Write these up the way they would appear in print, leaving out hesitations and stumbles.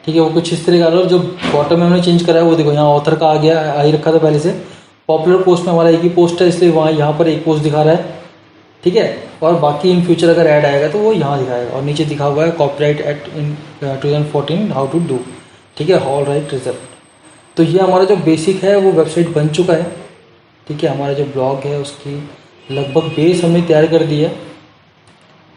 ठीक है, वो कुछ इस तरह का। और जो बॉटम में हमने चेंज करा है वो देखो, यहाँ ऑथर का आ गया, आ ही रखा था पहले से। पॉपुलर पोस्ट में हमारा एक ही पोस्ट है, इसलिए वहाँ यहाँ पर एक पोस्ट दिखा रहा है, ठीक है। और बाकी इन फ्यूचर अगर ऐड आएगा तो वो यहाँ दिखाएगा। और नीचे दिखा हुआ है copyright act in 2014 how to do, ठीक है, ऑल राइट रिजर्व। तो ये हमारा जो बेसिक है वो वेबसाइट बन चुका है, ठीक है। हमारा जो ब्लॉग है उसकी लगभग बेस हमने तैयार कर दी है,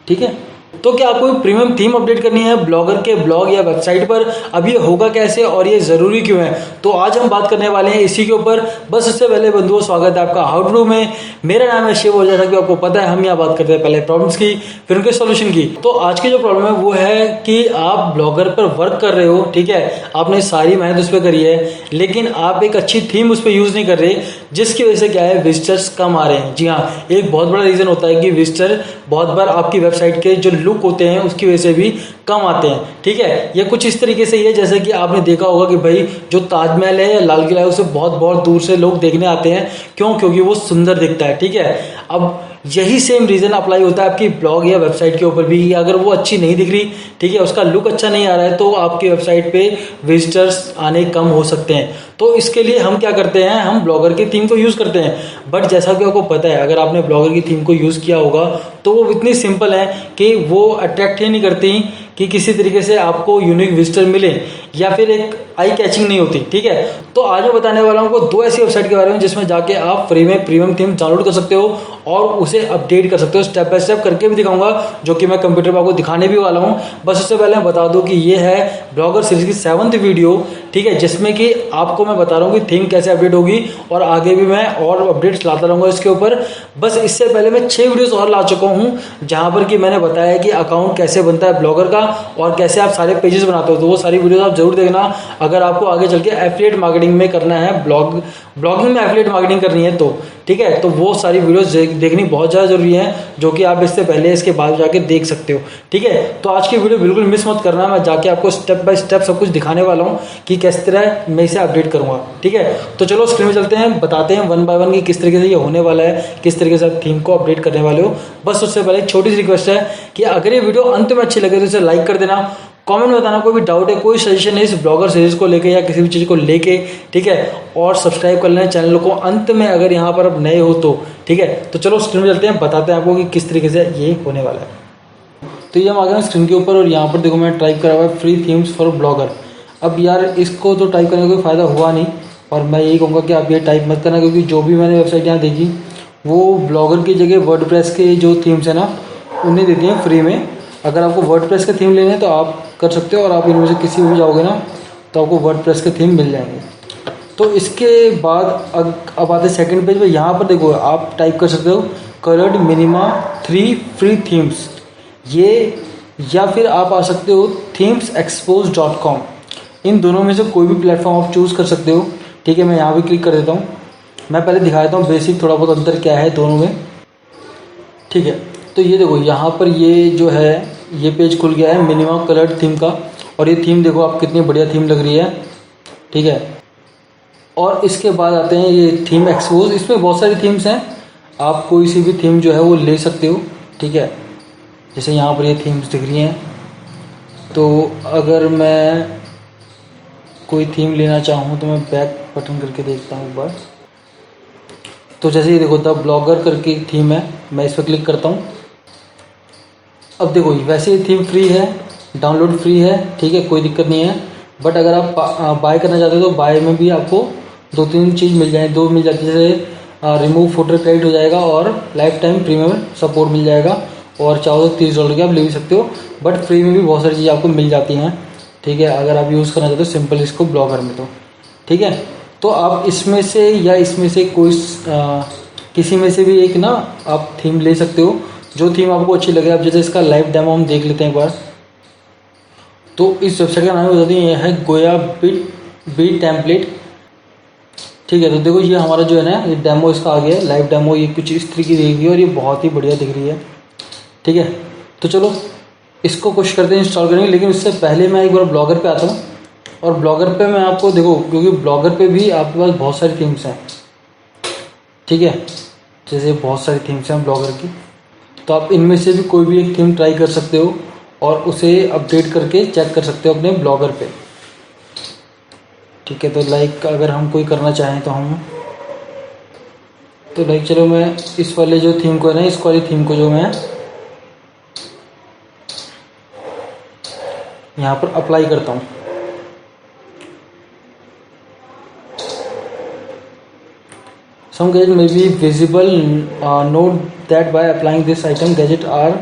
ठीक है। तो क्या आपको प्रीमियम थीम अपडेट करनी है ब्लॉगर के ब्लॉग या वेबसाइट पर? अब ये होगा कैसे और ये ज़रूरी क्यों है, तो आज हम बात करने वाले हैं इसी के ऊपर। बस उससे पहले बंधुओं, स्वागत है आपका हाउ टू डू में। मेरा नाम है शिव और जैसा कि आपको पता है हम यहाँ बात करते हैं पहले प्रॉब्लम्स की, फिर उनके सॉल्यूशन की। तो आज की जो प्रॉब्लम है वो है कि आप ब्लॉगर पर वर्क कर रहे हो, ठीक है, आपने सारी मेहनत उस पर करी है, लेकिन आप एक अच्छी थीम उस पर यूज़ नहीं कर रहे, जिसकी वजह से क्या है, विजिटर्स कम आ रहे हैं। जी हाँ, एक बहुत बड़ा रीज़न होता है कि विजिटर बहुत बार आपकी वेबसाइट के जो लुक होते हैं उसकी वजह से भी कम आते हैं, ठीक है। ये कुछ इस तरीके से ही है जैसे कि आपने देखा होगा कि भाई जो ताजमहल है या लाल किला है उसे बहुत बहुत दूर से लोग देखने आते हैं, क्यों? क्योंकि वो सुंदर दिखता है, ठीक है। अब यही सेम रीज़न अप्लाई होता है आपकी ब्लॉग या वेबसाइट के ऊपर भी। अगर वो अच्छी नहीं दिख रही, ठीक है, उसका लुक अच्छा नहीं आ रहा है, तो आपकी वेबसाइट पे विजिटर्स आने कम हो सकते हैं। तो इसके लिए हम क्या करते हैं, हम ब्लॉगर की थीम को यूज़ करते हैं। बट जैसा कि आपको पता है, अगर आपने ब्लॉगर की थीम को यूज़ किया होगा तो वो इतनी सिंपल है कि वो अट्रैक्ट ही नहीं करती कि किसी तरीके से आपको यूनिक विजिटर मिले, या फिर एक आई कैचिंग नहीं होती, ठीक है। तो आज मैं बताने वाला हूँ दो ऐसी वेबसाइट के बारे में जिसमें जाके आप फ्री में प्रीमियम थीम डाउनलोड कर सकते हो और उसे अपडेट कर सकते हो। स्टेप बाय स्टेप करके भी दिखाऊंगा, जो कि मैं कंप्यूटर पर आपको दिखाने भी वाला हूँ। बस उससे पहले मैं बता दूँ कि ये है ब्लॉगर सीरीज की 7th वीडियो, ठीक है, जिसमें कि आपको मैं बता रहा हूँ कि थीम कैसे अपडेट होगी, और आगे भी मैं और अपडेट्स लाता रहूँगा इसके ऊपर। बस इससे पहले मैं 6 वीडियोस और ला चुका हूँ जहाँ पर कि मैंने बताया कि अकाउंट कैसे बनता है ब्लॉगर का और कैसे आप सारे पेजेस बनाते हो। तो वो सारी वीडियोस आप जरूर देखना अगर आपको आगे चल के एफिलिएट मार्केटिंग में करना है, ब्लॉगिंग में एफिलिएट मार्केटिंग करनी है तो, ठीक है। तो वो सारी वीडियोस देखनी बहुत ज़्यादा जरूरी है, जो कि आप इससे पहले इसके बाद जाके देख सकते हो, ठीक है। तो आज की वीडियो बिल्कुल मिस मत करना, मैं जाके आपको स्टेप बाय स्टेप सब कुछ दिखाने वाला हूँ कि किस तरह मैं इसे अपडेट करूँगा, ठीक है। तो चलो स्क्रीन में चलते हैं, बताते हैं वन बाय वन कि किस तरीके से ये होने वाला है, किस तरीके से आप थीम को अपडेट करने वाले हो। बस उससे पहले एक छोटी सी रिक्वेस्ट है कि अगर ये वीडियो अंत में अच्छी लगे तो इसे लाइक कर देना, कमेंट में बताना कोई भी डाउट है, कोई सजेशन है इस ब्लॉगर सीरीज को लेके या किसी भी चीज़ को लेके, ठीक है। और सब्सक्राइब कर लेना चैनल को अंत में अगर यहाँ पर अब नए हो तो, ठीक है। तो चलो स्क्रीन में चलते हैं, बताते हैं आपको कि किस तरीके से ये होने वाला है। तो ये हम आ गए स्क्रीन के ऊपर और यहाँ पर देखो मैं टाइप करा हुआ है फ्री थीम्स फॉर ब्लॉगर। अब यार इसको तो टाइप करने का कोई फ़ायदा हुआ नहीं, और मैं यही कहूँगा कि आप ये टाइप मत करना, क्योंकि जो भी मैंने वेबसाइट यहाँ देखी वो ब्लॉगर की जगह वर्डप्रेस के जो थीम्स है ना उन्हें देती हैं फ्री में। अगर आपको वर्डप्रेस के थीम लेने हैं तो आप कर सकते हो, और आप इनमें से किसी में जाओगे ना तो आपको वर्डप्रेस के थीम मिल जाएंगे। तो इसके बाद अब आते सेकंड पेज पे, यहाँ पर देखो आप टाइप कर सकते हो कलर्ड मिनिमा 3 फ्री थीम्स, ये, या फिर आप आ सकते हो themesexpose.com। इन दोनों में से कोई भी प्लेटफॉर्म आप चूज़ कर सकते हो, ठीक है। मैं यहाँ भी क्लिक कर देता हूँ। मैं पहले दिखा देता हूँ बेसिक थोड़ा बहुत अंतर क्या है दोनों में, ठीक है। तो ये देखो यहाँ पर ये जो है ये पेज खुल गया है मिनिमा कलर्ड थीम का, और ये थीम देखो आप कितनी बढ़िया थीम लग रही है, ठीक है। और इसके बाद आते हैं ये थीम एक्सपोज। इसमें बहुत सारी थीम्स हैं, आप कोई सी भी थीम जो है वो ले सकते हो, ठीक है। जैसे यहाँ पर ये थीम्स दिख रही हैं, तो अगर मैं कोई थीम लेना चाहूँ तो मैं बैक बटन करके देखता हूँ एक बार। तो जैसे ये देखो द ब्लॉगर करके थीम है, मैं इस पर क्लिक करता हूँ। अब देखो वैसे ये थीम फ्री है, डाउनलोड फ्री है, ठीक है, कोई दिक्कत नहीं है। बट अगर आप बाय करना चाहते हो तो बाय में भी आपको 2-3 चीज़ मिल जाए, दो मिल जाती है। जैसे रिमूव फोटो क्रेडिट हो जाएगा और लाइफ टाइम प्रीमियम सपोर्ट मिल जाएगा, और चाहो तो $30 की आप ले भी सकते हो। बट फ्री में भी बहुत सारी चीज़ें आपको मिल जाती हैं, ठीक है, अगर आप यूज़ करना चाहते हो सिंपल इसको ब्लॉगर में तो, ठीक है। तो आप इसमें से या इसमें से कोई किसी में से भी एक ना आप थीम ले सकते हो, जो थीम आपको अच्छी लगे। अब जैसे इसका लाइव डेमो हम देख लेते हैं एक बार। तो इस वेबसाइट का नाम बताते हैं, यह है गोया बी टेम्पलेट, ठीक है। तो देखो ये हमारा जो है ना ये डेमो इसका आ गया है, लाइव डेमो। ये कुछ इस तरीके की दिख रही है और ये बहुत ही बढ़िया दिख रही है, ठीक है। तो चलो इसको कोशिश करते हैं इंस्टॉल करने की, लेकिन उससे पहले मैं एक बार ब्लॉगर पे आता हूँ। और ब्लॉगर पे मैं आपको देखो, क्योंकि ब्लॉगर पे भी आपके पास बहुत सारी थीम्स हैं, ठीक है, जैसे बहुत सारी थीम्स हैं ब्लॉगर की। तो आप इनमें से भी कोई भी एक थीम ट्राई कर सकते हो और उसे अपडेट करके चेक कर सकते हो अपने ब्लॉगर पे, ठीक है, तो लाइक अगर हम कोई करना चाहें तो हम, तो लाइक चलो मैं इस वाले जो थीम को है ना, इस वाली थीम को जो मैं यहाँ पर अप्लाई करता हूँ। Some gadget may be visible. Note that by applying this item, gadget are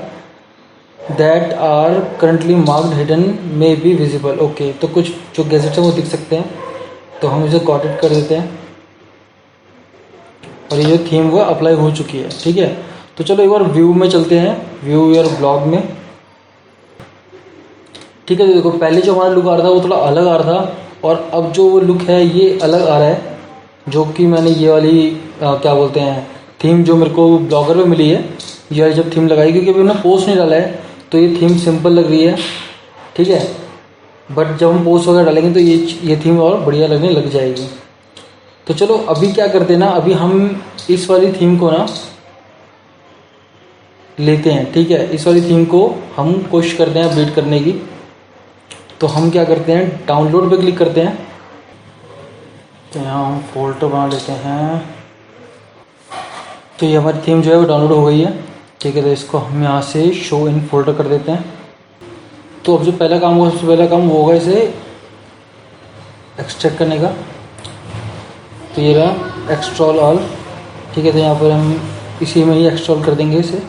that are currently marked hidden may be visible. Okay, तो कुछ जो गैजेट्स हैं वो दिख सकते हैं, तो हम इसे गॉट इट कर देते हैं और ये जो थीम वो अप्लाई हो चुकी है। ठीक है, तो चलो एक बार व्यू में चलते हैं, व्यू योर ब्लॉग में। ठीक है, तो देखो पहले जो हमारा लुक आ रहा था वो थोड़ा अलग आ रहा था और अब जो वो लुक है ये अलग आ रहा है, जो कि मैंने ये वाली क्या बोलते हैं थीम जो मेरे को ब्लॉगर पे मिली है, ये वाली जब थीम लगाई, क्योंकि अभी मैंने पोस्ट नहीं डाला है तो ये थीम सिंपल लग रही है। ठीक है, बट जब हम पोस्ट वगैरह डालेंगे तो ये थीम और बढ़िया लगने लग जाएगी। तो चलो अभी क्या करते हैं ना, अभी हम इस वाली थीम को ना लेते हैं। ठीक है, इस वाली थीम को हम कोशिश करते हैं अपडेट करने की। तो हम क्या करते हैं, डाउनलोड पे क्लिक करते हैं, तो यहाँ हम फोल्डर बना लेते हैं। तो ये हमारी थीम जो है वो डाउनलोड हो गई है। ठीक है, तो इसको हम यहाँ से शो इन फोल्डर कर देते हैं। तो अब जो पहला काम होगा, सबसे पहला काम वो होगा इसे एक्सट्रैक्ट करने का। तो ये रहा एक्सट्रॉल ऑल। ठीक है, तो यहाँ पर हम इसी में ही एक्सट्रॉल कर देंगे इसे।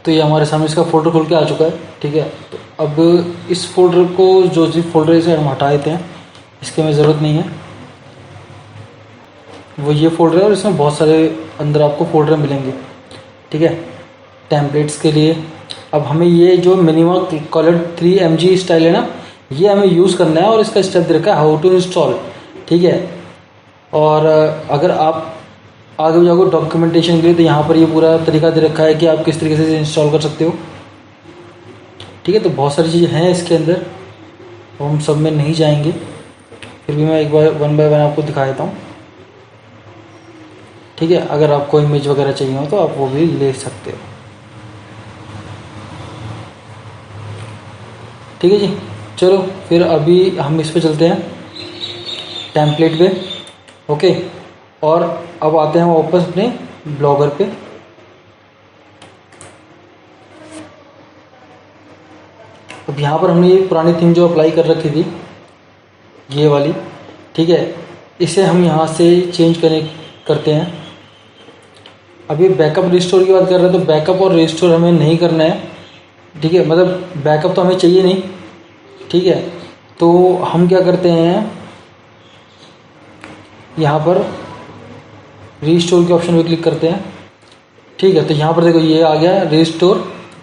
तो ये हमारे सामने इसका फोल्डर खुल के आ चुका है। ठीक है, तो अब इस फोल्डर को जो फोल्डर इसे हम हटा देते हैं, इसकी हमें ज़रूरत नहीं है। वो ये फोल्डर है और इसमें बहुत सारे अंदर आपको फोल्डर मिलेंगे। ठीक है, टेम्पलेट्स के लिए अब हमें ये जो मिनिमम कलर 3mg स्टाइल है ना, ये हमें यूज़ करना है और इसका स्टेप दे रखा है हाउ टू इंस्टॉल। ठीक है, और अगर आप आगे भी जाओगे डॉक्यूमेंटेशन के लिए तो यहाँ पर ये पूरा तरीका दे रखा है कि आप किस तरीके से इंस्टॉल कर सकते हो। ठीक है, तो बहुत सारी चीज़ें हैं इसके अंदर, तो हम सब में नहीं जाएंगे, फिर भी मैं एक बार वन बाय वन आपको दिखा देता हूँ। ठीक है, अगर आपको इमेज वगैरह चाहिए हो तो आप वो भी ले सकते हो। ठीक है जी, चलो फिर अभी हम इस पे चलते हैं टेम्पलेट पे। ओके, और अब आते हैं वापस अपने ब्लॉगर पे। अब यहाँ पर हमने ये पुरानी थीम जो अप्लाई कर रखी थी, ये वाली, ठीक है, इसे हम यहाँ से चेंज करते हैं। अभी बैकअप रिस्टोर की बात कर रहे हैं, तो बैकअप और रिस्टोर हमें नहीं करना है। ठीक है, मतलब बैकअप तो हमें चाहिए नहीं। ठीक है, तो हम क्या करते हैं, यहाँ पर रीस्टोर के ऑप्शन पे क्लिक करते हैं। ठीक है, तो यहाँ पर देखो ये आ गया रीस्टोर,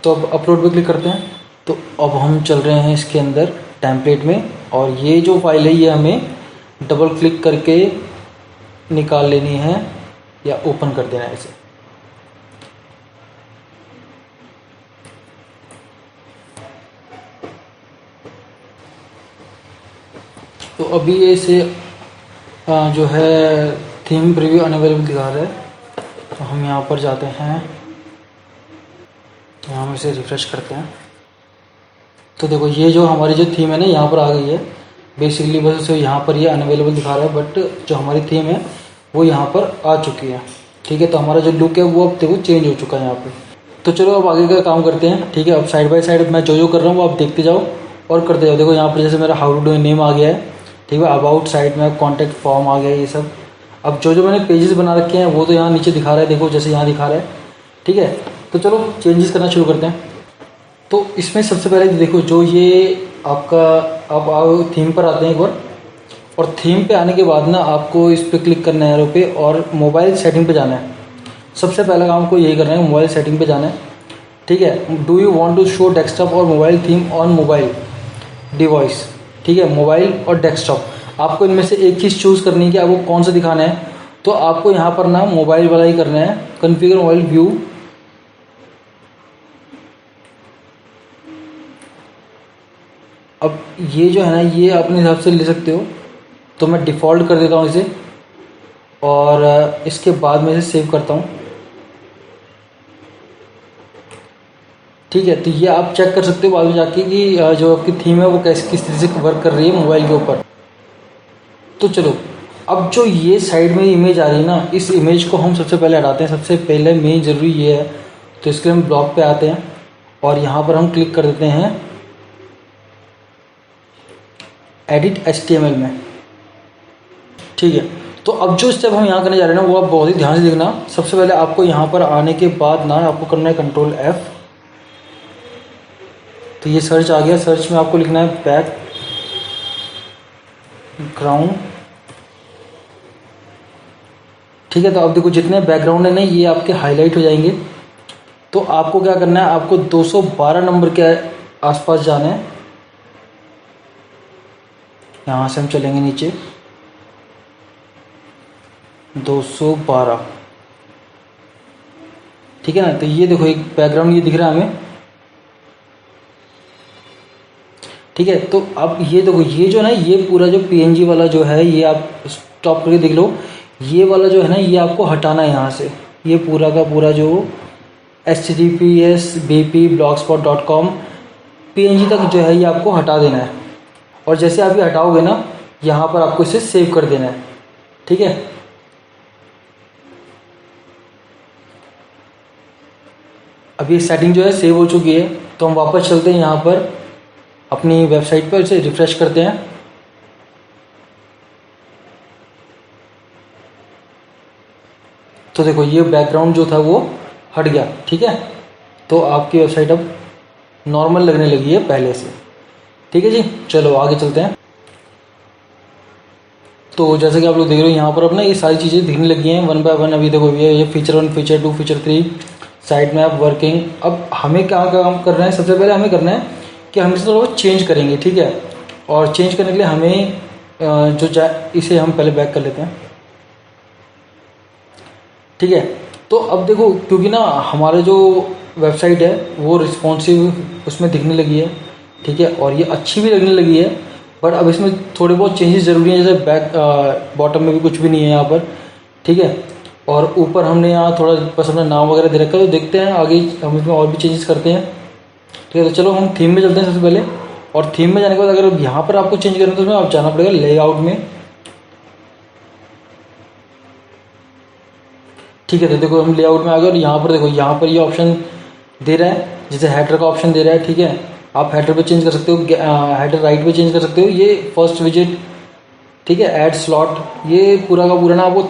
तो अब अपलोड पे क्लिक करते हैं। तो अब हम चल रहे हैं इसके अंदर टेम्पलेट में, और ये जो फाइल है ये हमें डबल क्लिक करके निकाल लेनी है या ओपन कर देना है इसे। तो अभी ये इसे जो है थीम प्रीव्यू अनअवेलेबल दिखा रहा है, तो हम यहाँ पर जाते हैं, यहाँ हम इसे रिफ़्रेश करते हैं। तो देखो ये जो हमारी जो थीम है ना यहाँ पर आ गई है। बेसिकली बस यहाँ पर ये अनअवेलेबल दिखा रहा है, बट जो हमारी थीम है वो यहाँ पर आ चुकी है। ठीक है, तो हमारा जो लुक है वो अब देखो चेंज हो चुका है यहाँ पे। तो चलो अब आगे का काम करते हैं। ठीक है, अब साइड बाय साइड मैं जो कर रहा हूँ वो आप देखते जाओ और करते जाओ। देखो यहाँ पर जैसे मेरा हाउ टू डू नेम आ गया है। ठीक है, अबाउट साइड में कॉन्टैक्ट फॉर्म आ गया है, ये सब। अब जो मैंने पेजेस बना रखे हैं वो तो यहाँ नीचे दिखा रहा है, देखो जैसे यहाँ दिखा रहा है। ठीक है, तो चलो चेंजेस करना शुरू करते हैं। तो इसमें सबसे पहले देखो जो ये आपका, अब आओ थीम पर आते हैं एक बार, और थीम पे आने के बाद ना आपको इस पर क्लिक करना है एरो पे और मोबाइल सेटिंग पे जाना है। सबसे पहला काम आपको यही करना है, मोबाइल सेटिंग पे जाना है। ठीक है, do you want to show desktop और mobile theme on mobile device. ठीक है, मोबाइल और डेस्कटॉप आपको इनमें से एक चीज़ चूज़ करनी है कि आपको कौन सा दिखाना है। तो आपको यहाँ पर ना मोबाइल वाला ही करना है, कॉन्फ़िगर मोबाइल व्यू। अब ये जो है ना ये अपने हिसाब से ले सकते हो, तो मैं डिफ़ॉल्ट कर देता हूँ इसे, और इसके बाद मैं इसे सेव करता हूँ। ठीक है, तो ये आप चेक कर सकते हो बाद में जाके कि जो आपकी थीम है वो कैसे किस तरह से वर्क कर रही है मोबाइल के ऊपर। तो चलो, अब जो ये साइड में इमेज आ रही है ना, इस इमेज को हम सबसे पहले हटाते हैं। सबसे पहले मेन ज़रूरी ये है, तो इसके लिए हम ब्लॉग पे आते हैं और यहाँ पर हम क्लिक कर देते हैं एडिट HTML में। ठीक है, तो अब जो स्टेप हम यहाँ करने जा रहे हैं ना, वो आप बहुत ही ध्यान से देखना। सबसे पहले आपको यहाँ पर आने के बाद ना आपको करना है Ctrl+F। तो ये सर्च आ गया, सर्च में आपको लिखना है बैकग्राउंड। ठीक है, तो अब देखो जितने बैकग्राउंड है ना ये आपके हाईलाइट हो जाएंगे। तो आपको क्या करना है, आपको 212 नंबर के आसपास जाना है। यहाँ से हम चलेंगे नीचे 212। ठीक है ना, तो ये देखो एक बैकग्राउंड ये दिख रहा है हमें। ठीक है, तो अब ये देखो ये जो ना ये पूरा जो PNG वाला जो है ये आप स्टॉप करके देख लो। ये वाला जो है ना ये आपको हटाना है यहाँ से। ये पूरा का पूरा जो https://bp:/blogspot.com PNG तक जो है ये आपको हटा देना है। और जैसे आप ये हटाओगे ना, यहाँ पर आपको इसे सेव कर देना है। ठीक है, अब ये सेटिंग जो है सेव हो चुकी है। तो हम वापस चलते हैं यहाँ पर अपनी वेबसाइट पर, इसे रिफ़्रेश करते हैं। तो देखो ये बैकग्राउंड जो था वो हट गया। ठीक है, तो आपकी वेबसाइट अब नॉर्मल लगने लगी है पहले से। ठीक है जी, चलो आगे चलते हैं। तो जैसे कि आप लोग देख रहे हो यहाँ पर अब ना ये सारी चीज़ें दिखने लगी हैं वन बाय वन। अभी देखो ये feature 1, feature 2, feature 3, side map, working. अब हमें क्या काम करना है, सबसे पहले हमें करना है कि हम इसे थोड़ा बहुत चेंज करेंगे। ठीक है, और चेंज करने के लिए हमें इसे हम पहले बैक कर लेते हैं। ठीक है, तो अब देखो क्योंकि ना हमारा जो वेबसाइट है वो रिस्पॉन्सिव उसमें दिखने लगी है। ठीक है, और ये अच्छी भी लगने लगी है। बट अब इसमें थोड़े बहुत चेंजेस ज़रूरी हैं, जैसे बैक बॉटम में भी कुछ भी नहीं है यहाँ पर। ठीक है, और ऊपर हमने यहाँ थोड़ा बस अपना नाम वगैरह दे रखा है। तो देखते हैं आगे हम इसमें और भी चेंजेस करते हैं। ठीक है, तो चलो हम थीम में चलते हैं सबसे पहले। और थीम में जाने के बाद अगर यहाँ पर आपको चेंज करना है तो उसमें आप जाना पड़ेगा लेआउट में। ठीक है, तो देखो हम लेआउट में आ गए और यहाँ पर देखो यहाँ पर ये ऑप्शन दे रहा है, जैसे हेडर का ऑप्शन दे रहा है। ठीक है, आप हेडर पे चेंज कर सकते हो, हेडर राइट पे चेंज कर सकते हो, ये फर्स्ट विजिट। ठीक है, ऐड स्लॉट, ये पूरा का पूरा ना आपको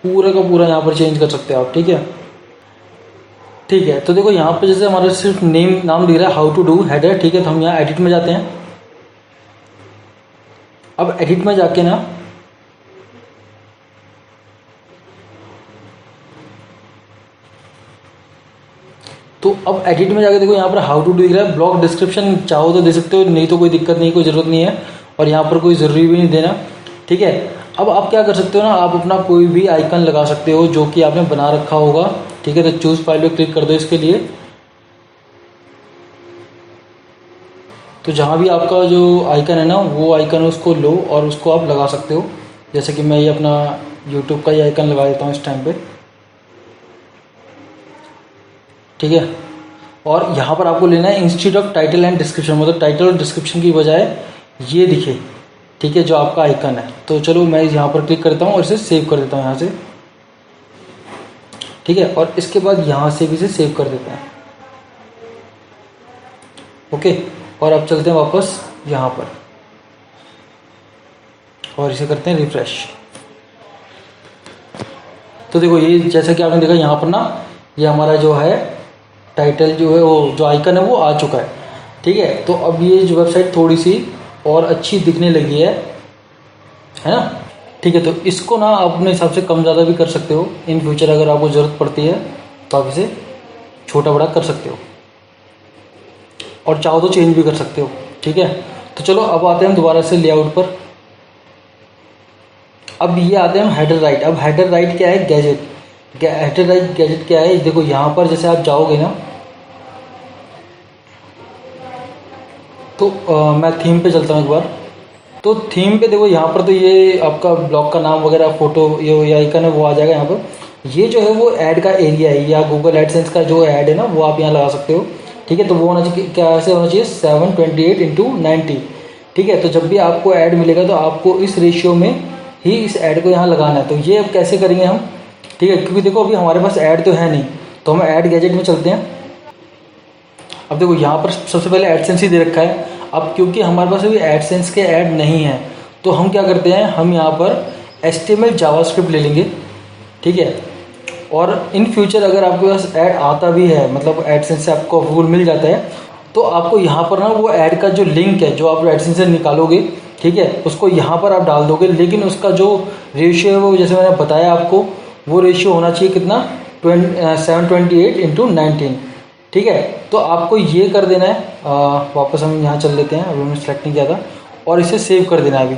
पूरा का पूरा यहाँ पर चेंज कर सकते हो आप। ठीक है, ठीक है, तो देखो यहाँ पर जैसे हमारा सिर्फ नाम दिख रहा है हाउ टू डू हेडर। ठीक है, तो हम यहाँ एडिट में जाते हैं। अब एडिट में जाके ना तो अब एडिट में जाके देखो यहाँ पर हाउ टू डू दिख रहा है। ब्लॉग डिस्क्रिप्शन चाहो तो दे सकते हो, नहीं तो कोई दिक्कत नहीं, कोई ज़रूरत नहीं है। और यहाँ पर कोई ज़रूरी भी नहीं देना। ठीक है, अब आप क्या कर सकते हो ना, आप अपना कोई भी आइकन लगा सकते हो जो कि आपने बना रखा होगा। ठीक है, तो चूज़ फाइल पे क्लिक कर दो इसके लिए। तो जहाँ भी आपका जो आइकन है ना वो आइकन उसको लो और उसको आप लगा सकते हो। जैसे कि मैं ये अपना यूट्यूब का ही आइकन लगा देता हूँ इस टाइम पे। ठीक है, और यहाँ पर आपको लेना है institute of title and description, मतलब टाइटल और डिस्क्रिप्शन की बजाय ये दिखे। ठीक है, जो आपका आइकन है। तो चलो मैं यहाँ पर क्लिक करता हूँ और इसे सेव कर देता हूँ यहाँ से। ठीक है, और इसके बाद यहाँ से भी इसे सेव कर देते हैं। ओके, और अब चलते हैं वापस यहाँ पर और इसे करते हैं रिफ्रेश। तो देखो ये जैसा कि आपने देखा यहाँ पर ना ये हमारा जो है टाइटल जो है वो जो आइकन है वो आ चुका है। ठीक है, तो अब ये जो वेबसाइट थोड़ी सी और अच्छी दिखने लगी है ना। ठीक है, तो इसको ना आप अपने हिसाब से कम ज़्यादा भी कर सकते हो। इन फ्यूचर अगर आपको ज़रूरत पड़ती है तो आप इसे छोटा बड़ा कर सकते हो और चाहो तो चेंज भी कर सकते हो। ठीक है, तो चलो अब आते हैं दोबारा से लेआउट पर। अब ये आते हैं हम हेडर राइट। अब हेडर राइट क्या है, गैजेट। हेडर राइट गैजेट क्या है, देखो यहाँ पर जैसे आप जाओगे ना तो मैं थीम पे चलता हूँ एक बार। तो थीम पे देखो यहाँ पर तो ये आपका ब्लॉग का नाम वगैरह फोटो ये आइकन है वो आ जाएगा यहाँ पर। ये जो है वो ऐड का एरिया है, या गूगल एडसेंस का जो ऐड है ना वो आप यहाँ लगा सकते हो। ठीक है, तो वो होना चाहिए, क्या ऐसे होना चाहिए 728/90। ठीक है, तो जब भी आपको ऐड मिलेगा तो आपको इस रेशियो में ही इस ऐड को यहाँ लगाना है। तो ये अब कैसे करेंगे हम, ठीक है, क्योंकि देखो अभी हमारे पास ऐड तो है नहीं, तो हम ऐड गैजेट में चलते हैं। अब देखो यहाँ पर सबसे पहले एडसेंस ही दे रखा है। अब क्योंकि हमारे पास अभी एडसेंस के ऐड नहीं है, तो हम क्या करते हैं, हम यहाँ पर HTML जावास्क्रिप्ट ले लेंगे। ठीक है, और इन फ्यूचर अगर आपके पास ऐड आता भी है, मतलब एडसेंस से आपको अप्रूवल मिल जाता है, तो आपको यहाँ पर ना वो ऐड का जो लिंक है जो आप एडसेंस से निकालोगे, ठीक है, उसको यहाँ पर आप डाल दोगे। लेकिन उसका जो रेशियो है वो जैसे मैंने बताया आपको, वो रेशियो होना चाहिए कितना, 728/19। ठीक है, तो आपको ये कर देना है। वापस हम यहाँ चल लेते हैं, अभी हमने सेलेक्ट नहीं किया था, और इसे सेव कर देना है अभी।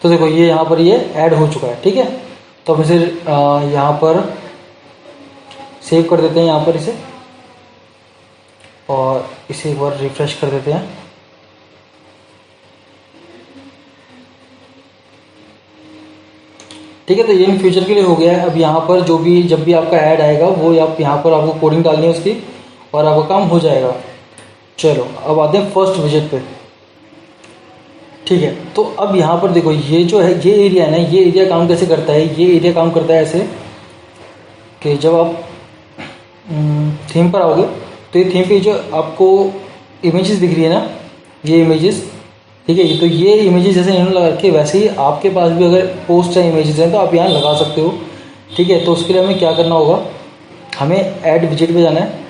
तो देखो ये यहाँ पर ये ऐड हो चुका है। ठीक है, तो हम इसे यहाँ पर सेव कर देते हैं, यहाँ पर इसे, और इसे एक बार रिफ्रेश कर देते हैं। ठीक है, तो ये इन फ्यूचर के लिए हो गया है। अब यहाँ पर जो भी जब भी आपका ऐड आएगा वो आप यहाँ पर आपको कोडिंग डालनी है उसकी, और आपका काम हो जाएगा। चलो अब आते हैं फर्स्ट विजिट पे। ठीक है, तो अब यहाँ पर देखो ये जो है ये एरिया है ना, ये एरिया काम कैसे करता है, ये एरिया काम करता है ऐसे कि जब आप थीम पर आओगे, तो ये थीम पे जो आपको इमेजेस दिख रही है ना, ये इमेजेस, ठीक है, तो ये इमेजेस जैसे इन्होंने लगा रखे, वैसे ही आपके पास भी अगर पोस्ट है इमेजेस हैं तो आप यहाँ लगा सकते हो। ठीक है, तो उसके लिए हमें क्या करना होगा, हमें ऐड विजिट पे जाना है,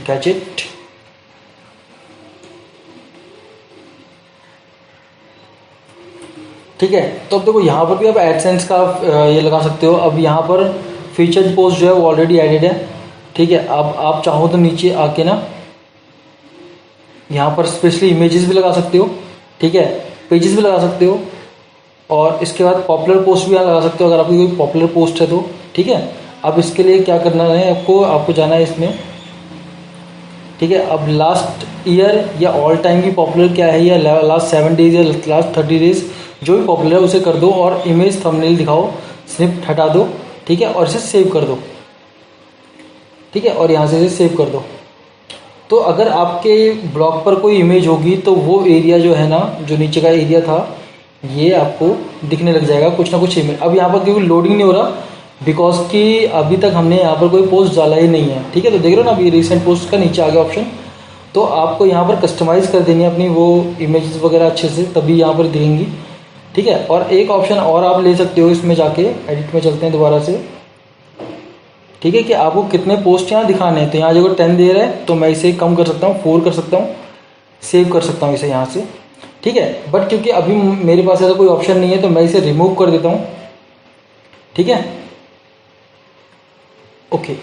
गैजेट, ठीक है। तो अब देखो यहाँ पर भी आप एडसेंस का ये लगा सकते हो। अब यहाँ पर फीचर्ड पोस्ट जो है वो ऑलरेडी एडेड है। ठीक है, अब आप चाहो तो नीचे आके ना यहाँ पर स्पेशली इमेजेस भी लगा सकते हो। ठीक है, पेजेस भी लगा सकते हो, और इसके बाद पॉपुलर पोस्ट भी यहाँ लगा सकते हो अगर आपकी कोई पॉपुलर पोस्ट है तो। ठीक है, अब इसके लिए क्या करना है, आपको जाना है इसमें। ठीक है, अब लास्ट ईयर या ऑल टाइम की पॉपुलर क्या है, या लास्ट 7 डेज या लास्ट 30 डेज, जो भी पॉपुलर है उसे कर दो, और इमेज थंबनेल दिखाओ, स्निप हटा दो। ठीक है, और इसे सेव कर दो। ठीक है, और यहाँ से इसे सेव कर दो। तो अगर आपके ब्लॉग पर कोई इमेज होगी तो वो एरिया जो है ना, जो नीचे का एरिया था, ये आपको दिखने लग जाएगा कुछ ना कुछ इमेज। अब यहाँ पर क्योंकि लोडिंग नहीं हो रहा, बिकॉज कि अभी तक हमने यहाँ पर कोई पोस्ट डाला ही नहीं है। ठीक है, तो देख रहे हो ना, अभी रिसेंट पोस्ट का नीचे आ गया ऑप्शन। तो आपको यहाँ पर कस्टमाइज़ कर देनी है अपनी वो इमेजेस वगैरह अच्छे से, तभी यहाँ पर दिखेंगी। ठीक है, और एक ऑप्शन और आप ले सकते हो इसमें जाके, एडिट में चलते हैं दोबारा से। ठीक है, कि आपको कितने पोस्ट यहाँ दिखाने हैं। तो यहाँ जो 10 दे रहा है, तो मैं इसे कम कर सकता हूँ, 4 कर सकता हूँ, सेव कर सकता हूँ इसे यहाँ से। ठीक है, बट क्योंकि अभी मेरे पास ऐसा कोई ऑप्शन नहीं है, तो मैं इसे रिमूव कर देता हूँ। ठीक है, ओके,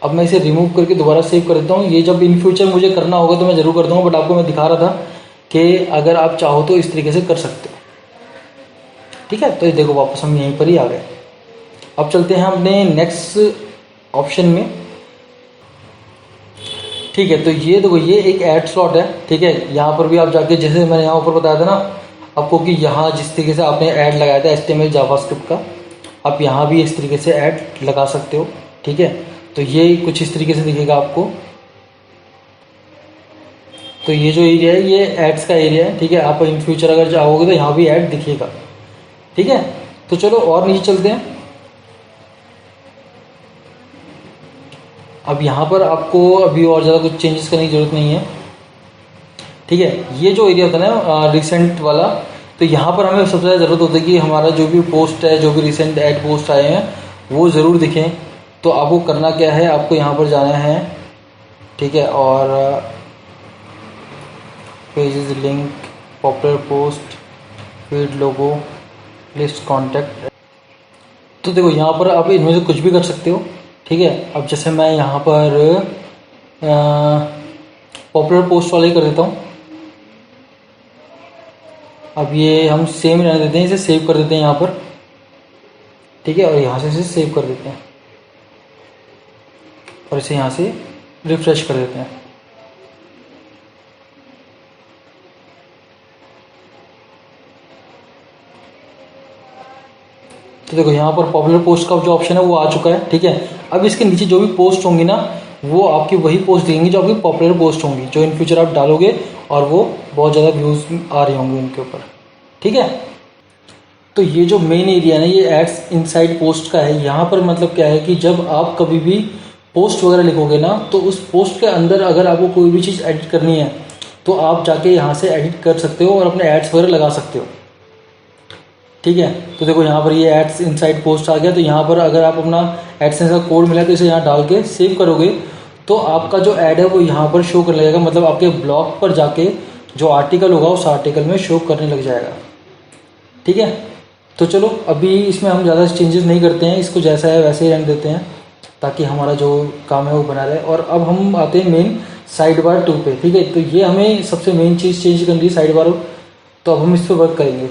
अब मैं इसे रिमूव करके दोबारा सेव कर देता हूँ। ये जब इन फ्यूचर मुझे करना होगा तो मैं ज़रूर कर दूँगा, बट आपको मैं दिखा रहा था कि अगर आप चाहो तो इस तरीके से कर सकते हो। ठीक है, तो ये देखो वापस हम यहीं पर ही आ गए। अब चलते हैं अपने नेक्स्ट ऑप्शन में। ठीक है, तो ये देखो ये एक ऐड स्लॉट है। ठीक है, यहाँ पर भी आप जाके, जैसे मैंने यहाँ ऊपर बताया था ना आपको, कि यहाँ जिस तरीके से आपने ऐड लगाया था HTML जावास्क्रिप्ट का, आप यहाँ भी इस तरीके से ऐड लगा सकते हो। ठीक है, तो ये कुछ इस तरीके से दिखेगा आपको। तो ये जो एरिया है ये एड्स का एरिया है। ठीक है, आप इन फ्यूचर अगर जाओगे तो यहाँ भी ऐड दिखेगा। ठीक है, तो चलो और नीचे चलते हैं। अब यहाँ पर आपको अभी और ज़्यादा कुछ चेंजेस करने की ज़रूरत नहीं है। ठीक है, ये जो एरिया होता है ना रिसेंट वाला, तो यहाँ पर हमें सबसे ज़्यादा ज़रूरत होती है कि हमारा जो भी पोस्ट है, जो भी रिसेंट ऐड पोस्ट आए हैं वो ज़रूर दिखें। तो आपको करना क्या है, आपको यहाँ पर जाना है। ठीक है, और pages, link, popular post, feed, logo, list, contact. तो देखो यहाँ पर आप इनमें से कुछ भी कर सकते हो। ठीक है, अब जैसे मैं यहाँ पर पॉपुलर पोस्ट वाले ही कर देता हूँ। अब ये हम सेम रहने देते हैं, इसे सेव कर देते हैं यहाँ पर। ठीक है, और यहाँ से इसे सेव कर देते हैं, और इसे यहाँ से रिफ्रेश कर देते हैं। तो देखो यहाँ पर पॉपुलर पोस्ट का जो ऑप्शन है वो आ चुका है। ठीक है, अब इसके नीचे जो भी पोस्ट होंगी ना, वो आपकी वही पोस्ट दिखेंगी जो आपकी पॉपुलर पोस्ट होंगी, जो इन फ्यूचर आप डालोगे और वो बहुत ज़्यादा व्यूज़ आ रहे होंगे उनके ऊपर। ठीक है, तो ये जो मेन एरिया है ना, ये एड्स इनसाइड पोस्ट का है। यहाँ पर मतलब क्या है कि जब आप कभी भी पोस्ट वगैरह लिखोगे ना, तो उस पोस्ट के अंदर अगर आपको कोई भी चीज़ एडिट करनी है तो आप जाके यहाँ से एडिट कर सकते हो और अपने एड्स वगैरह लगा सकते हो। ठीक है, तो देखो यहाँ पर ये एड्स इनसाइड पोस्ट आ गया। तो यहाँ पर अगर आप अपना एडसेंस का कोड मिला तो इसे यहाँ डाल के सेव करोगे तो आपका जो ऐड है वो यहाँ पर शो करने लगेगा, मतलब आपके ब्लॉग पर जाके जो आर्टिकल होगा उस आर्टिकल में शो करने लग जाएगा। ठीक है, तो चलो अभी इसमें हम ज़्यादा चेंजेस नहीं करते हैं, इसको जैसा है वैसे ही रहने देते हैं ताकि हमारा जो काम है वो बना रहे। और अब हम आते हैं मेन साइड बार 2 पे। ठीक है, तो ये हमें सबसे मेन चीज़ चेंज करनी है साइड बार, तो अब हम इस पर वर्क करेंगे।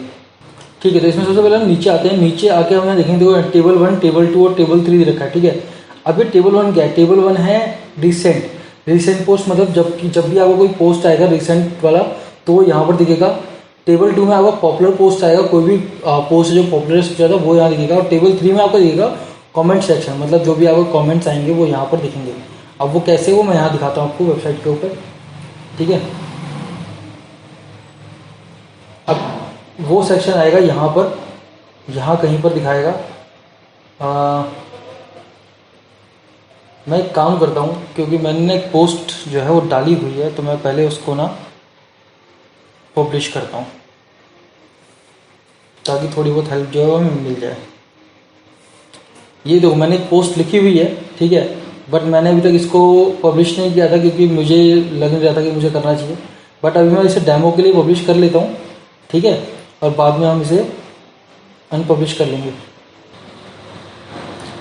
ठीक है, तो इसमें सबसे पहले हम नीचे आते हैं। नीचे आके हमें देखेंगे, देखो टेबल 1, टेबल 2 और टेबल 3 रखा है। ठीक है, अब ये टेबल 1 क्या है? टेबल 1 है रिसेंट पोस्ट, मतलब जब भी आपको कोई पोस्ट आएगा रिसेंट वाला तो वो यहाँ पर दिखेगा। टेबल 2 में आपका पॉपुलर पोस्ट आएगा, कोई भी पोस्ट जो पॉपुलर सबसे ज़्यादा वो यहाँ दिखेगा। और टेबल 3 में आपको दिखेगा कमेंट सेक्शन, मतलब जो भी आपको कमेंट्स आएंगे वो यहाँ पर दिखेंगे। अब वो कैसे, वो मैं यहाँ दिखाता हूँ आपको वेबसाइट के ऊपर। ठीक है, अब वो सेक्शन आएगा यहाँ पर, यहाँ कहीं पर दिखाएगा। मैं एक काम करता हूँ, क्योंकि मैंने एक पोस्ट जो है वो डाली हुई है, तो मैं पहले उसको ना पब्लिश करता हूँ ताकि थोड़ी बहुत हेल्प जो है वो हमें मिल जाए। ये देखो मैंने एक पोस्ट लिखी हुई है। ठीक है, बट मैंने अभी तक इसको पब्लिश नहीं किया था क्योंकि मुझे लग नहीं रहा था कि मुझे करना चाहिए। बट अभी मैं इसे डेमो के लिए पब्लिश कर लेता हूँ। ठीक है, और बाद में हम इसे अनपब्लिश कर लेंगे।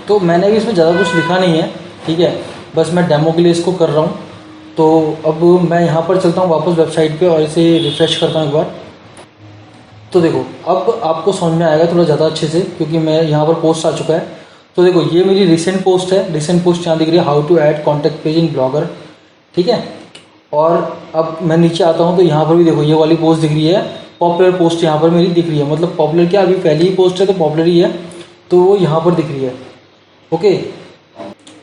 तो मैंने भी इसमें ज़्यादा कुछ लिखा नहीं है। ठीक है, बस मैं डेमो के लिए इसको कर रहा हूँ। तो अब मैं यहाँ पर चलता हूँ वापस वेबसाइट पे और इसे रिफ़्रेश करता हूँ एक बार। तो देखो अब आपको समझ में आएगा थोड़ा ज़्यादा अच्छे से, क्योंकि मैं यहाँ पर पोस्ट आ चुका है। तो देखो ये मेरी रिसेंट पोस्ट है। रिसेंट पोस्ट यहाँ दिख रही है, how to add contact page in Blogger. ठीक है, और अब मैं नीचे आता हूँ तो यहाँ पर भी देखो ये वाली पोस्ट दिख रही है, पॉपुलर पोस्ट यहाँ पर मेरी दिख रही है। मतलब पॉपुलर क्या, अभी पहली ही पोस्ट है तो पॉपुलर ही है, तो वो यहाँ पर दिख रही है। ओके,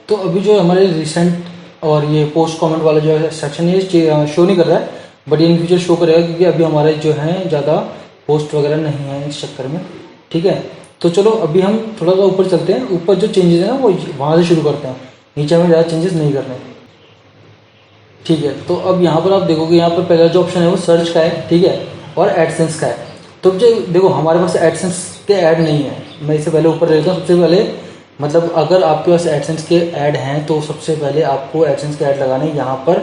तो अभी जो हमारे रिसेंट और ये पोस्ट कमेंट वाला जो है सेक्शन है शो नहीं कर रहा है, बट ये इन फ्यूचर शो करेगा क्योंकि अभी हमारे जो हैं ज़्यादा पोस्ट वगैरह नहीं है इस चक्कर में। ठीक है, तो चलो अभी हम थोड़ा सा ऊपर चलते हैं। ऊपर जो चेंजेस हैं ना वो वहाँ से शुरू करते हैं, नीचे हमें ज़्यादा चेंजेस नहीं करने। ठीक है, तो अब यहाँ पर आप देखोगे यहाँ पर पहला जो ऑप्शन है वो सर्च का है। ठीक है, और एडसेंस का है। तो जो देखो हमारे पास एडसेंस के ऐड नहीं है, मैं इससे पहले ऊपर लेता हूँ। सबसे पहले मतलब अगर आपके पास एडसेंस के ऐड हैं तो सबसे पहले आपको एडसेंस के ऐड लगाने यहाँ पर,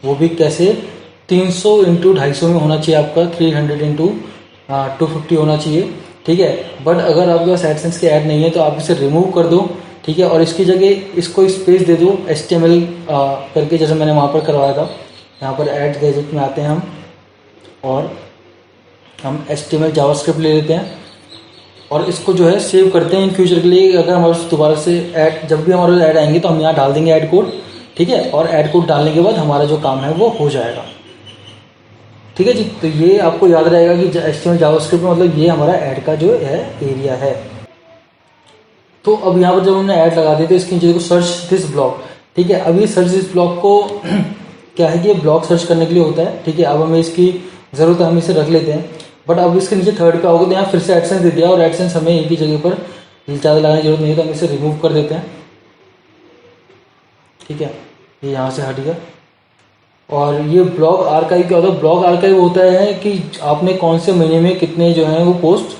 वो भी कैसे, 300 इंटू 250 में होना चाहिए आपका, 300 इंटू 250 होना चाहिए। ठीक है, बट अगर आपके पास एडसेंस के ऐड नहीं है तो आप इसे रिमूव कर दो। ठीक है, और इसकी जगह इसको स्पेस दे दो HTML करके, जैसे मैंने वहाँ पर करवाया था। यहाँ पर ऐड गैजेट में आते हैं हम, और हम HTML जावास्क्रिप्ट ले लेते हैं और इसको जो है सेव करते हैं इन फ्यूचर के लिए। अगर हमारे पास दोबारा से ऐड, जब भी हमारे ऐड आएंगे तो हम यहाँ डाल देंगे ऐड कोड। ठीक है, और ऐड कोड डालने के बाद हमारा जो काम है वो हो जाएगा। ठीक है जी, तो ये आपको याद रहेगा कि HTML जावास्क्रिप्ट में मतलब ये हमारा ऐड का जो है एरिया है। तो अब यहाँ पर जब हमने ऐड लगा दी तो इसके नीचे देखो सर्च दिस ब्लॉग। ठीक है, अब ये सर्च दिस ब्लॉग को क्या है कि ये ब्लॉग सर्च करने के लिए होता है। ठीक है, अब हमें इसकी ज़रूरत है, हम इसे रख लेते हैं। बट अब इसके नीचे थर्ड पे आओगे तो यहाँ फिर से एडसेंस दे दिया, और एडसेंस हमें एक ही जगह पर ज़्यादा लगाने की जरूरत नहीं है, तो हम इसे रिमूव कर देते हैं। ठीक है, ये यहाँ से हट गया। और ये ब्लॉग आर्काइव क्या होता है? ब्लॉग आर्काइव होता है कि आपने कौन से महीने में कितने जो हैं वो पोस्ट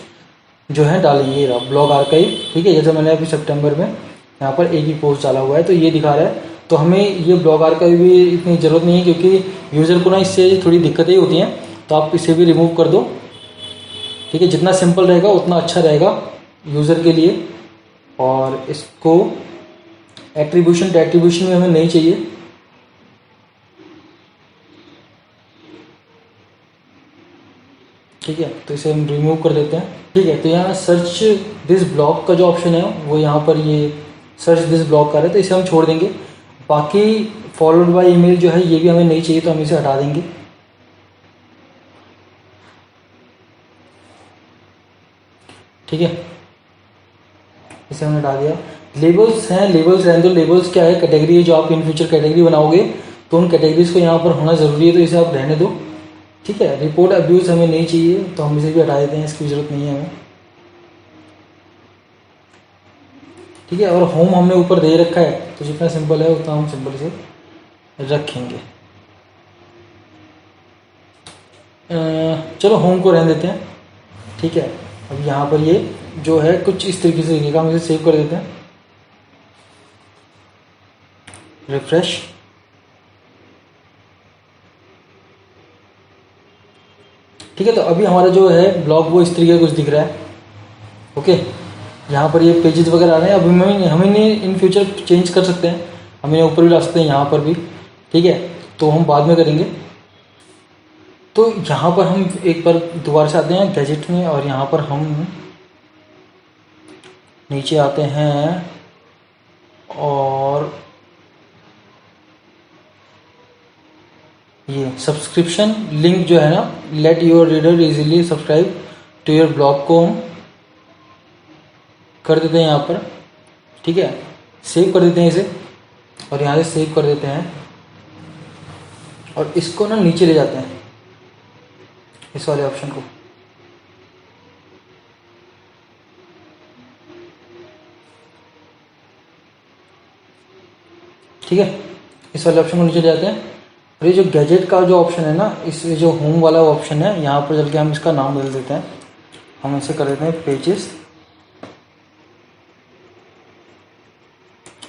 जो है डाली, ये रहा ब्लॉग आर्काइव। ठीक है, जैसे मैंने अभी सितंबर में यहाँ पर एक ही पोस्ट डाला हुआ है तो ये दिखा रहा है। तो हमें ये ब्लॉग आर्काइव भी इतनी ज़रूरत नहीं है क्योंकि यूज़र को ना इससे थोड़ी दिक्कतें ही होती हैं, तो आप इसे भी रिमूव कर दो। ठीक है, जितना सिंपल रहेगा उतना अच्छा रहेगा यूज़र के लिए। और इसको एट्रीब्यूशन में हमें नहीं चाहिए। ठीक है, तो इसे हम रिमूव कर देते हैं। ठीक है, तो यहाँ सर्च दिस ब्लॉग का जो ऑप्शन है वो यहाँ पर ये सर्च दिस ब्लॉग कर रहे हैं, तो इसे हम छोड़ देंगे। बाकी फॉलोड बाय ईमेल जो है ये भी हमें नहीं चाहिए, तो हम इसे हटा देंगे। ठीक है, इसे हमने हटा दिया। लेबल्स हैं, लेबल्स रहने दो। लेबल्स क्या है, कैटेगरी है, जो आप इन फ्यूचर कैटेगरी बनाओगे तो उन कैटेगरीज को यहाँ पर होना ज़रूरी है, तो इसे आप रहने दो। ठीक है, रिपोर्ट अब्यूज़ हमें नहीं चाहिए तो हम इसे भी हटा देते हैं, इसकी ज़रूरत नहीं है हमें। ठीक है, और होम हमने ऊपर दे रखा है तो जितना सिंपल है उतना हम सिंपल से रखेंगे। चलो होम को रहने देते हैं। ठीक है, अब यहाँ पर ये जो है कुछ इस तरीके से दिखेगा, हम इसे सेव कर देते हैं, रिफ्रेश। ठीक है, तो अभी हमारा जो है ब्लॉग वो इस तरीके का कुछ दिख रहा है। ओके, यहाँ पर ये पेजेस वगैरह आ रहे हैं। अभी हम इन्हें इन फ्यूचर चेंज कर सकते हैं, हम इन्हें ऊपर भी ला सकते हैं, यहाँ पर भी। ठीक है, तो हम बाद में करेंगे। तो यहाँ पर हम एक बार दोबारा से आते हैं गैजेट में, और यहाँ पर हम नीचे आते हैं और ये सब्सक्रिप्शन लिंक जो है ना, let your reader easily subscribe to your blog, को हम कर देते हैं यहाँ पर। ठीक है, सेव कर देते हैं इसे, और यहाँ से सेव कर देते हैं, और इसको ना नीचे ले जाते हैं, इस वाले ऑप्शन को। ठीक है, इस वाले ऑप्शन को नीचे ले जाते हैं, और ये जो गैजेट का जो ऑप्शन है ना, इस जो होम वाला ऑप्शन है, यहाँ पर चल के हम इसका नाम बदल देते हैं। हम इसे कर देते हैं पेजेस।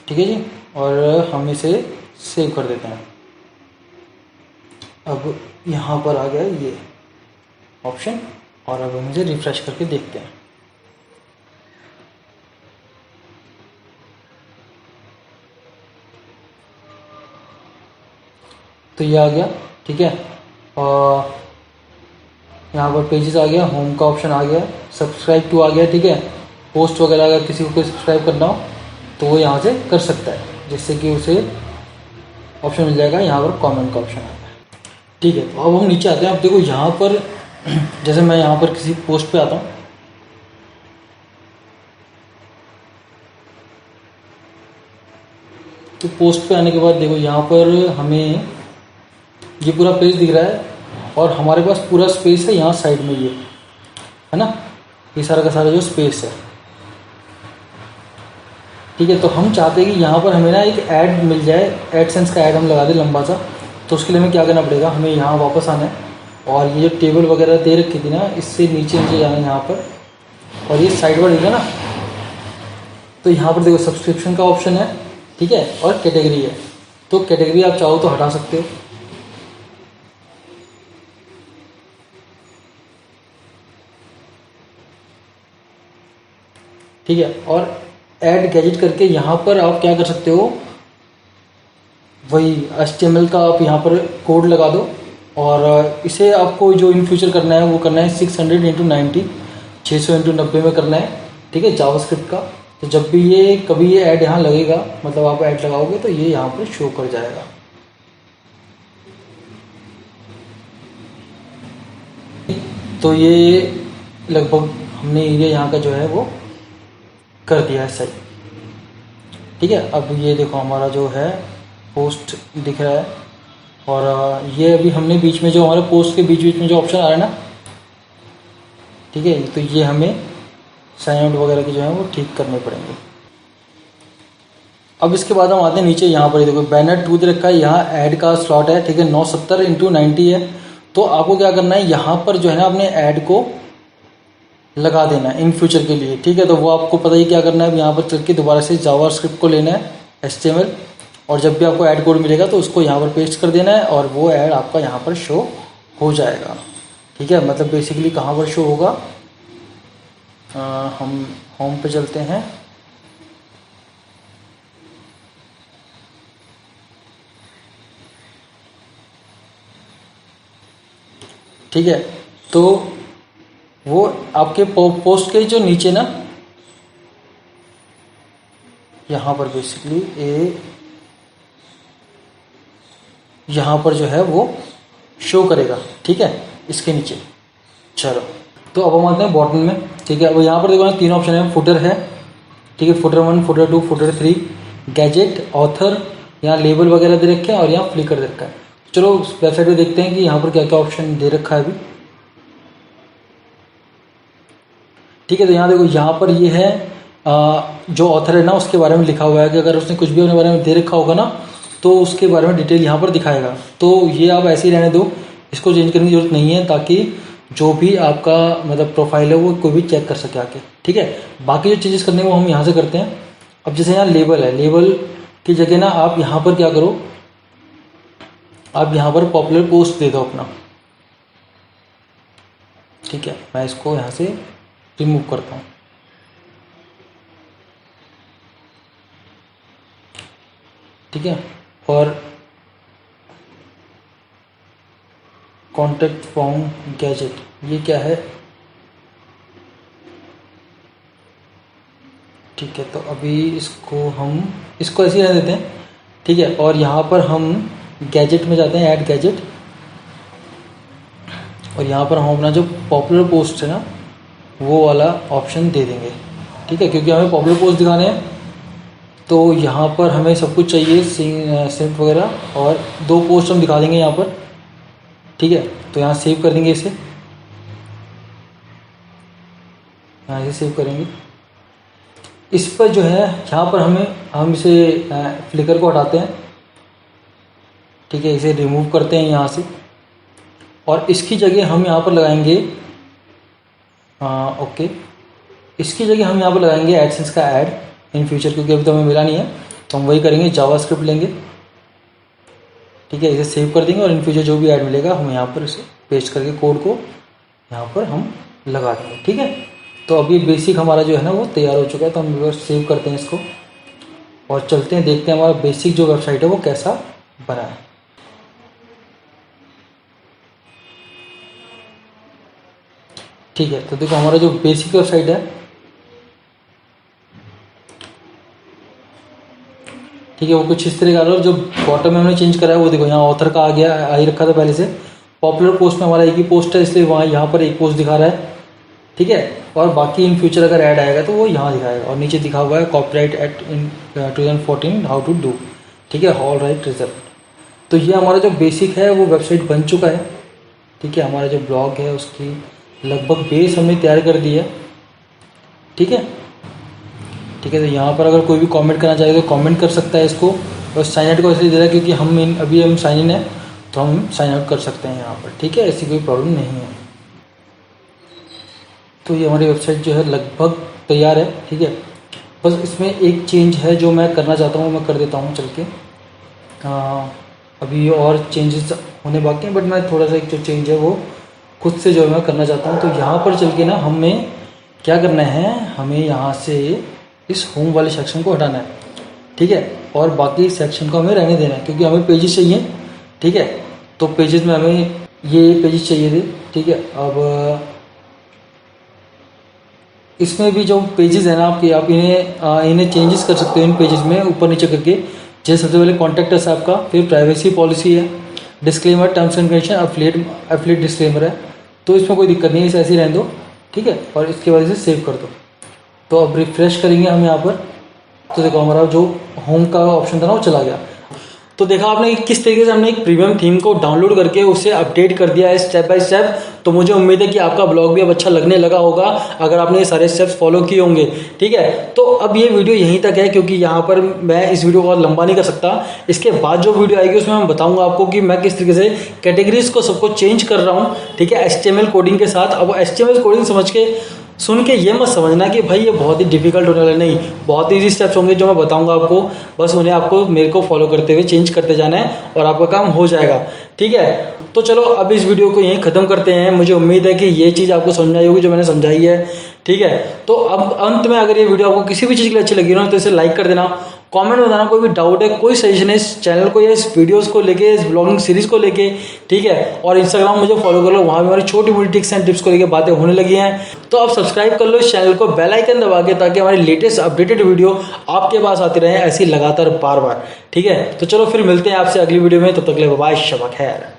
ठीक है जी, और हम इसे सेव कर देते हैं। अब यहाँ पर आ गया ये ऑप्शन, और अब हम इसे रिफ्रेश करके देखते हैं। तो ये आ गया। ठीक है, और यहाँ पर पेजेस आ गया, होम का ऑप्शन आ गया, सब्सक्राइब टू आ गया। ठीक है, पोस्ट वगैरह अगर किसी को कोई सब्सक्राइब करना हो तो वो यहाँ से कर सकता है, जिससे कि उसे ऑप्शन मिल जाएगा। यहाँ पर कमेंट का ऑप्शन आता है। ठीक है, तो अब हम नीचे आते हैं। अब देखो यहाँ पर जैसे मैं यहाँ पर किसी पोस्ट पे आता हूँ, तो पोस्ट पे आने के बाद देखो यहाँ पर हमें ये पूरा पेज दिख रहा है, और हमारे पास पूरा स्पेस है यहाँ साइड में, ये है ना, ये सारा का सारा जो स्पेस है। ठीक है, तो हम चाहते हैं कि यहाँ पर हमें ना एक ऐड मिल जाए, एडसेंस का ऐड हम लगा दें लंबा सा। तो उसके लिए हमें क्या करना पड़ेगा, हमें यहाँ वापस आना है, और ये जो टेबल वगैरह दे रखी थी ना, इससे नीचे नीचे जाना है यहाँ पर, और ये साइड पर दिखा ना, तो यहाँ पर देखो सब्सक्रिप्शन का ऑप्शन है। ठीक है, और कैटेगरी है, तो कैटेगरी आप चाहो तो हटा सकते हो। ठीक है, और ऐड गैजेट करके यहाँ पर आप क्या कर सकते हो, वही HTML का आप यहाँ पर कोड लगा दो, और इसे आपको जो इन फ्यूचर करना है वो करना है 600x90, 600x90 में करना है। ठीक है, जावास्क्रिप्ट का। तो जब भी ये कभी ये ऐड यहाँ लगेगा, मतलब आप ऐड लगाओगे तो ये यहाँ पर शो कर जाएगा। तो ये लगभग हमने एरिया यहाँ का जो है वो कर दिया है सही। ठीक है, अब ये देखो हमारा जो है पोस्ट दिख रहा है, और ये अभी हमने बीच में जो हमारे पोस्ट के बीच बीच में जो ऑप्शन आ रहा है ना, ठीक है, तो ये हमें साइन आउट वगैरह के जो है वो ठीक करने पड़ेंगे। अब इसके बाद हम आते हैं नीचे, यहाँ पर देखो बैनर 2 दे रखा है, यहाँ ऐड का स्लॉट है। ठीक है, 970x90 है। तो आपको क्या करना है, यहाँ पर जो है ना अपने ऐड को लगा देना है इन फ्यूचर के लिए। ठीक है, तो वो आपको पता ही क्या करना है। अब यहाँ पर चल के दोबारा से जावास्क्रिप्ट को लेना है, HTML, और जब भी आपको ऐड कोड मिलेगा तो उसको यहाँ पर पेस्ट कर देना है, और वो ऐड आपका यहाँ पर शो हो जाएगा। ठीक है, मतलब बेसिकली कहाँ पर शो होगा, हम होम पे चलते हैं। ठीक है, तो वो आपके पोस्ट के जो नीचे ना, यहाँ पर बेसिकली यहाँ पर जो है वो शो करेगा। ठीक है, इसके नीचे। चलो, तो अब हम आते हैं बॉटम में। ठीक है, अब यहाँ पर देखो ना 3 ऑप्शन है, फुटर है, ठीक है, footer 1, footer 2, footer 3, gadget, author, यहाँ लेबल वगैरह दे रखे हैं और यहाँ फ्लिकर दे रखा है। चलो वेबसाइट पे देखते हैं कि यहाँ पर क्या क्या ऑप्शन दे रखा है अभी। ठीक है, तो यहाँ देखो, यहाँ पर ये है जो ऑथर है ना उसके बारे में लिखा हुआ है कि अगर उसने कुछ भी अपने बारे में दे रखा होगा ना तो उसके बारे में डिटेल यहाँ पर दिखाएगा। तो ये आप ऐसे ही रहने दो, इसको चेंज करने की जरूरत नहीं है, ताकि जो भी आपका मतलब प्रोफाइल है वो कोई भी चेक कर सके आके। ठीक है, बाकी जो चेंजेस करने हैं वो हम यहाँ से करते हैं। अब जैसे यहाँ लेबल है, लेबल की जगह ना आप यहाँ पर क्या करो, आप यहाँ पर पॉपुलर पोस्ट दे दो अपना। ठीक है, मैं इसको यहाँ से रिमूव करता हूँ। ठीक है, और कॉन्टेक्ट फॉर्म गैजेट, ये क्या है? ठीक है, तो अभी इसको ऐसे ही रहने देते हैं। ठीक है, और यहाँ पर हम गैजेट में जाते हैं, ऐड गैजेट, और यहाँ पर हम अपना जो पॉपुलर पोस्ट है ना वो वाला ऑप्शन दे देंगे। ठीक है, क्योंकि हमें पॉपुलर पोस्ट दिखाने हैं तो यहाँ पर हमें सब कुछ चाहिए, सिंप वगैरह, और 2 पोस्ट हम दिखा देंगे यहाँ पर। ठीक है, तो यहाँ सेव कर देंगे इसे, यहाँ से सेव करेंगे। इस पर जो है यहाँ पर हम इसे फ्लिकर को हटाते हैं। ठीक है, इसे रिमूव करते हैं यहाँ से, और इसकी जगह हम यहाँ पर लगाएंगे ओके, इसकी जगह हम यहाँ पर लगाएंगे एडसेंस का ऐड इन फ्यूचर, क्योंकि अभी तो हमें मिला नहीं है, तो हम वही करेंगे, जावास्क्रिप्ट लेंगे। ठीक है, इसे सेव कर देंगे और इन फ्यूचर जो भी ऐड मिलेगा हम यहाँ पर इसे पेस्ट करके कोड को यहाँ पर हम लगा देंगे। ठीक है, तो अभी बेसिक हमारा जो है ना वो तैयार हो चुका है, तो हम सेव करते हैं इसको और चलते हैं, देखते हैं हमारा बेसिक जो वेबसाइट है वो कैसा बना है। ठीक है, तो देखो हमारा जो बेसिक वेबसाइट है, ठीक है, वो कुछ इस तरह का। और जो बॉटम में हमने चेंज करा है वो देखो, यहाँ ऑथर का आ ही रखा था पहले से। पॉपुलर पोस्ट में हमारा एक ही पोस्ट है, इसलिए वहाँ यहाँ पर एक पोस्ट दिखा रहा है। ठीक है, और बाकी इन फ्यूचर अगर ऐड आएगा तो वो यहाँ दिखाएगा, और नीचे दिखा हुआ है copyright act in 2014 how to do. ठीक है, ऑल राइट रिजर्व। तो ये हमारा जो बेसिक है वो वेबसाइट बन चुका है। ठीक है, हमारा जो ब्लॉग है उसकी लगभग बेस हमने तैयार कर दी है। ठीक है, ठीक है, तो यहाँ पर अगर कोई भी कमेंट करना चाहे तो कमेंट कर सकता है इसको, और साइन आउट को इसलिए दे रहा है क्योंकि अभी हम साइन इन है तो हम साइन आउट कर सकते हैं यहाँ पर। ठीक है, ऐसी कोई प्रॉब्लम नहीं है। तो ये हमारी वेबसाइट जो है लगभग तैयार है। ठीक है, बस इसमें एक चेंज है जो मैं करना चाहता हूँ, मैं कर देता हूँ चल के। अभी और चेंजेस होने बाकी हैं, बट मैं थोड़ा सा एक जो चेंज है वो खुद से जो है मैं करना चाहता हूँ। तो यहाँ पर चल के ना हमें क्या करना है, हमें यहाँ से इस होम वाले सेक्शन को हटाना है। ठीक है, और बाकी सेक्शन को हमें रहने देना है, क्योंकि हमें पेजेस चाहिए। ठीक है, तो पेजेस में हमें ये पेजेस चाहिए थे। ठीक है, अब इसमें भी जो पेजेस है ना आपके, आप इन्हें चेंजेस कर सकते हो इन पेजेस में ऊपर नीचे करके। जैसे सबसे पहले कॉन्टैक्ट है आपका, फिर प्राइवेसी पॉलिसी है, disclaimer, terms and condition, affiliate disclaimer है। तो इसमें कोई दिक्कत नहीं है, इसे ऐसे ही रहने दो। ठीक है, और इसके बाद इसे सेव कर दो। तो अब रिफ्रेश करेंगे हम यहाँ पर, तो देखो हमारा जो होम का ऑप्शन था ना वो चला गया। तो देखा आपने किस तरीके से हमने एक प्रीमियम थीम को डाउनलोड करके उसे अपडेट कर दिया है स्टेप बाय स्टेप। तो मुझे उम्मीद है कि आपका ब्लॉग भी अब अच्छा लगने लगा होगा अगर आपने ये सारे स्टेप्स फॉलो किए होंगे। ठीक है, तो अब ये वीडियो यहीं तक है, क्योंकि यहाँ पर मैं इस वीडियो को और लंबा नहीं कर सकता। इसके बाद जो वीडियो आएगी उसमें मैं बताऊंगा आपको कि मैं किस तरीके से कैटेगरीज को सबको चेंज कर रहा हूँ। ठीक है, HTML कोडिंग के साथ। अब HTML कोडिंग समझ के सुन के ये मत समझना कि भाई ये बहुत ही डिफिकल्ट होने वाला, नहीं, बहुत ईजी स्टेप्स होंगे जो मैं बताऊंगा आपको। बस उन्हें आपको मेरे को फॉलो करते हुए चेंज करते जाना है और आपका काम हो जाएगा। ठीक है, तो चलो अब इस वीडियो को यहीं ख़त्म करते हैं। मुझे उम्मीद है कि ये चीज़ आपको समझ आई होगी जो मैंने समझाई है। ठीक है, तो अब अंत में अगर ये वीडियो आपको किसी भी चीज़ के लिए अच्छी लगी हो तो इसे लाइक कर देना, कमेंट में बताना कोई भी डाउट है, कोई सजेशन है इस चैनल को या इस वीडियोस को लेके, इस ब्लॉगिंग सीरीज़ को लेके। ठीक है, और इंस्टाग्राम मुझे फॉलो कर लो, वहाँ भी हमारी छोटी मोटी टिप्स एंड टिप्स को लेके बातें होने लगी हैं। तो आप सब्सक्राइब कर लो इस चैनल को, बेल आइकन दबा के, ताकि हमारी लेटेस्ट अपडेटेड वीडियो आपके पास आती रहे ऐसी लगातार बार बार। ठीक है, तो चलो फिर मिलते हैं आपसे अगली वीडियो में, तब तक के लिए बाय, शब खैर।